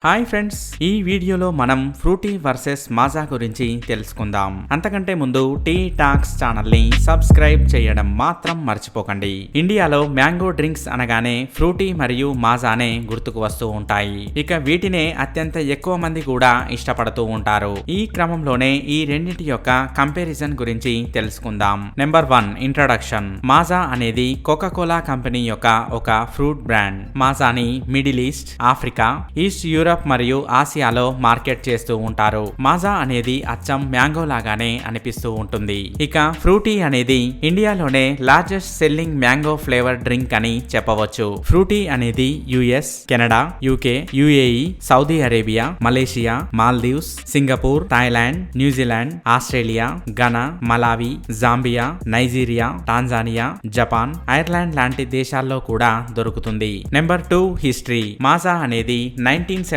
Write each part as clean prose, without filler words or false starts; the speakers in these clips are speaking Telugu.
హాయ్ ఫ్రెండ్స్, ఈ వీడియోలో మనం ఫ్రూటీ వర్సెస్ మాజా గురించి తెలుసుకుందాం. అంతకంటే ముందు టీ టాక్స్ ఛానల్ ని సబ్స్క్రైబ్ చేయడం మాత్రం మర్చిపోకండి. ఇండియాలో మ్యాంగో డ్రింక్స్ అనగానే ఫ్రూటీ మరియు మాజానే గుర్తుకు వస్తూ ఉంటాయి. ఇక వీటినే అత్యంత ఎక్కువ మంది కూడా ఇష్టపడుతూ ఉంటారు. ఈ క్రమంలోనే ఈ రెండింటి యొక్క కంపారిజన్ గురించి తెలుసుకుందాం. Number 1 introduction. మాజా అనేది కోకా కోలా కంపెనీ యొక్క ఒక ఫ్రూట్ బ్రాండ్. మాజాని Middle East, Africa, East Europe మరియు ఆసియాలో మార్కెట్ చేస్తూ ఉంటారు. మాజా అనేది అచ్చం మ్యాంగో లాగానే అనిపిస్తూ ఉంటుంది. ఇక ఫ్రూటీ అనేది ఇండియాలోనే largest selling mango flavour drink అని చెప్పవచ్చు. ఫ్రూటీ అనేది US, Canada, UK, UAE, Saudi Arabia, Malaysia, Maldives, Singapore, Thailand, New Zealand, Australia, Ghana, Malawi, Zambia, Nigeria, Tanzania, Japan, Ireland లాంటి దేశాల్లో కూడా దొరుకుతుంది. Number 2 history. మాజా అనేది 1976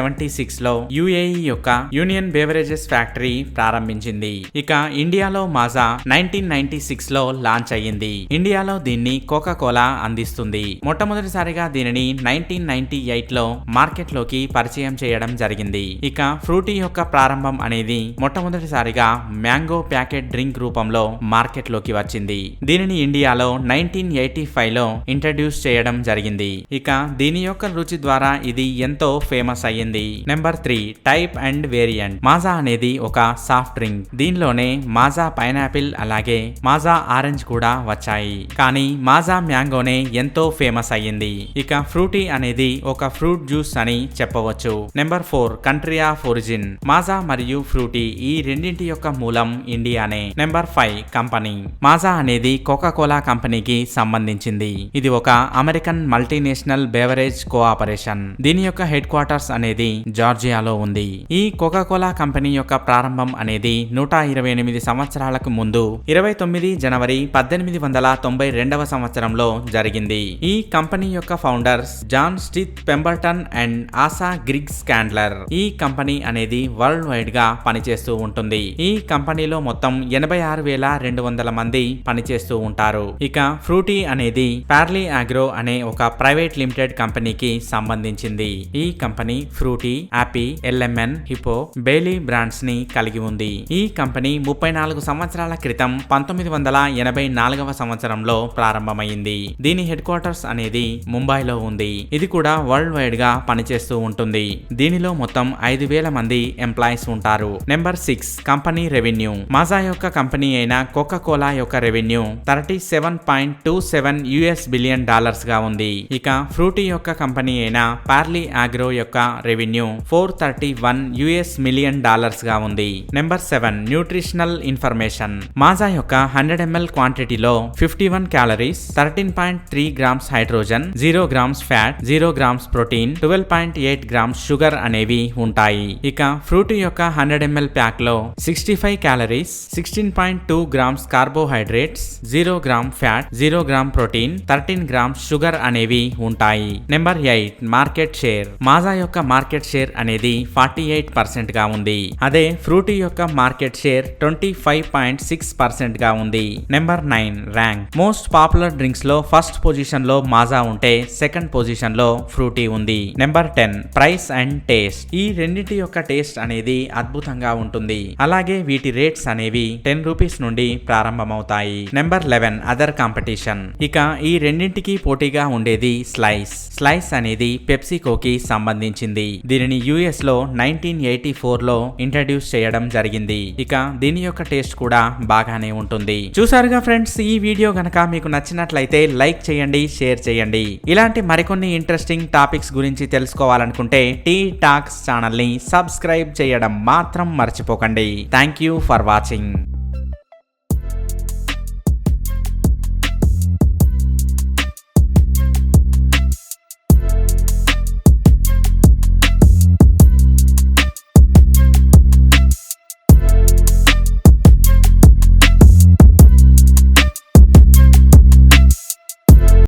లో యుఏఈ యొక్క యూనియన్ బెవరేజెస్ ఫ్యాక్టరీ ప్రారంభించింది. ఇక ఇండియాలో మాజా 1996 లో లాంచ్ అయ్యింది. ఇండియాలో దీన్ని కోకా కోలా అందిస్తుంది. మొట్టమొదటిసారిగా దీనిని 1998 లో మార్కెట్ లోకి పరిచయం చేయడం జరిగింది. ఇక ఫ్రూటీ యొక్క ప్రారంభం అనేది మొట్టమొదటిసారిగా మ్యాంగో ప్యాకెట్ డ్రింక్ రూపంలో మార్కెట్ లోకి వచ్చింది. దీనిని ఇండియాలో 1985 లో ఇంట్రడ్యూస్ చేయడం జరిగింది. ఇక దీని యొక్క రుచి ద్వారా ఇది ఎంతో ఫేమస్ అయ్యింది. Number 3 type and variant. Maaza అనేది ఒక సాఫ్ట్ డ్రింక్. దీనిలోనే మాజా పైనాపిల్ అలాగే మాజా ఆరెంజ్ కూడా వచ్చాయి. కానీ మాజా మ్యాంగోనే ఎంతో ఫేమస్ అయ్యింది. ఇక ఫ్రూటీ అనేది ఒక ఫ్రూట్ జ్యూస్ అని చెప్పవచ్చు. Number 4 country of origin. Maaza మరియు ఫ్రూటీ ఈ రెండింటి యొక్క మూలం ఇండియానే. Number 5 company. మాజా అనేది కోకా కోలా కంపెనీకి సంబంధించింది. ఇది ఒక అమెరికన్ మల్టీనేషనల్ బెవరేజ్ కోఆపరేషన్. దీని యొక్క హెడ్ క్వార్టర్స్ అనేది జార్జియాలో ఉంది. ఈ కోకా కోలా కంపెనీ యొక్క ప్రారంభం అనేది 128 సంవత్సరాలకు ముందు 29 జనవరి 1892 సంవత్సరంలో జరిగింది. ఈ కంపెనీ యొక్క ఫౌండర్స్ జాన్ స్టిత్ పెంబర్టన్ అండ్ ఆసా గ్రిగ్స్ స్కాండ్లర్. ఈ కంపెనీ అనేది వరల్డ్ వైడ్ గా పనిచేస్తూ ఉంటుంది. ఈ కంపెనీలో మొత్తం 86,200 మంది పనిచేస్తూ ఉంటారు. ఇక ఫ్రూటీ అనేది పార్లీ ఆగ్రో అనే ఒక ప్రైవేట్ లిమిటెడ్ కంపెనీకి సంబంధించింది. ఈ కంపెనీ ఫ్రూటీ, యాపీ, ఎల్ఎంఎన్, హిపో, బెయిలీ బ్రాండ్స్ ని కలిగి ఉంది. ఈ కంపెనీ 34 సంవత్సరాల క్రితం 1984 సంవత్సరంలో ప్రారంభమైంది. దీని హెడ్ క్వార్టర్స్ అనేది ముంబైలో ఉంది. ఇది కూడా వరల్డ్ వైడ్ గా పనిచేస్తూ ఉంటుంది. దీనిలో మొత్తం 5,000 మంది ఎంప్లాయీస్ ఉంటారు. Number 6 company revenue. మాజా యొక్క కంపెనీ అయిన కోకా కోలా యొక్క రెవెన్యూ $37.27 బిలియన్ గా ఉంది. ఇక ఫ్రూటీ యొక్క కంపెనీ అయిన పార్లీ ఆగ్రో యొక్క రెవెన్యూ $431 మిలియన్ గా ఉంది. Number 7 nutritional information. మాజా యొక్క 100 ml క్వాంటిటీలో 51 calories, 13.3 grams hydrogen, 0 grams fat, 0 grams protein, 12.8 grams sugar అనేవి ఉంటాయి. ఇక ఫ్రూటీ యొక్క 100 ml ప్యాక్ లో 65 calories, 16.2 grams carbohydrates, 0 gram fat, 0 gram protein, 13 grams sugar అనేవి ఉంటాయి. Number 8 market share. మాజా యొక్క మార్కెట్ షేర్ అనేది 48% గా ఉంది. అదే ఫ్రూటీ యొక్క మార్కెట్ షేర్ 25.6% గా ఉంది. Number 9 rank. Most popular drinks లో ఫస్ట్ పొజిషన్ లో మాజా ఉంటే సెకండ్ పొజిషన్ లో ఫ్రూటీ ఉంది. Number 10 price and taste. ఈ రెండింటి యొక్క టేస్ట్ అనేది అద్భుతంగా ఉంటుంది. అలాగే వీటి రేట్స్ అనేవి 10 రూపీస్ నుండి ప్రారంభమవుతాయి. Number 11 other competition. ఇక ఈ రెండింటికి పోటీగా ఉండేది స్లైస్. స్లైస్ అనేది పెప్సికోకి సంబంధించింది. దీనిని యుఎస్ లో 1984 లో ఇంట్రడ్యూస్ చేయడం జరిగింది. ఇక దీని యొక్క టేస్ట్ కూడా బాగానే ఉంటుంది. చూసారుగా ఫ్రెండ్స్, ఈ వీడియో గనక మీకు నచ్చినట్లయితే లైక్ చేయండి, షేర్ చేయండి. ఇలాంటి మరికొన్ని ఇంట్రెస్టింగ్ టాపిక్స్ గురించి తెలుసుకోవాలనుకుంటే టీ టాక్స్ ఛానల్ ని సబ్స్క్రైబ్ చేయడం మాత్రం మర్చిపోకండి. Thank you for watching.